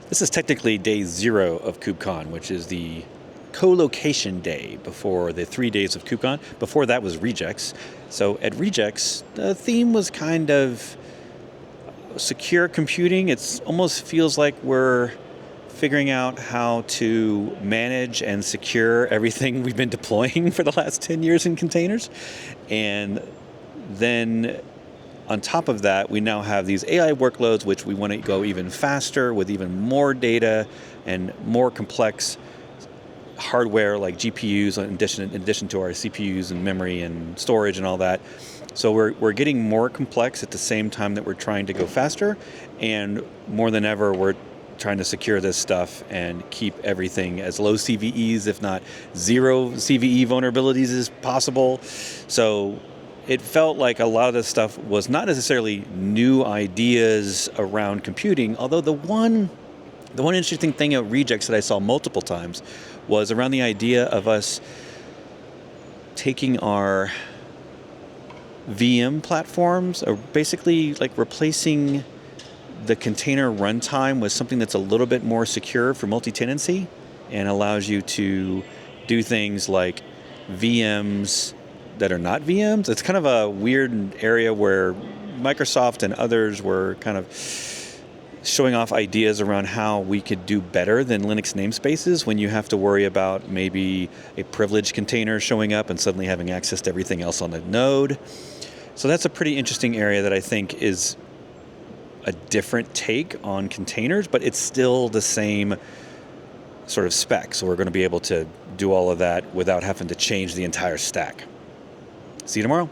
This is technically day 0 of KubeCon, which is the co-location day before the 3 days of KubeCon. Before that was Rejekts. So at Rejekts, the theme was kind of secure computing. It almost feels like we're figuring out how to manage and secure everything we've been deploying for the last 10 years in containers. And then on top of that, we now have these AI workloads, which we want to go even faster with even more data and more complex hardware like GPUs in addition to our CPUs and memory and storage and all that. So we're getting more complex at the same time that we're trying to go faster, and more than ever, we're trying to secure this stuff and keep everything as low CVEs, if not zero CVE vulnerabilities as possible. So it felt like a lot of this stuff was not necessarily new ideas around computing, although the one interesting thing at Rejekts that I saw multiple times was around the idea of us taking our VM platforms, or basically like replacing the container runtime with something that's a little bit more secure for multi-tenancy and allows you to do things like VMs that are not VMs. It's kind of a weird area where Microsoft and others were kind of showing off ideas around how we could do better than Linux namespaces when you have to worry about maybe a privileged container showing up and suddenly having access to everything else on the node. So that's a pretty interesting area that I think is a different take on containers, but it's still the same sort of spec. So we're going to be able to do all of that without having to change the entire stack. See you tomorrow.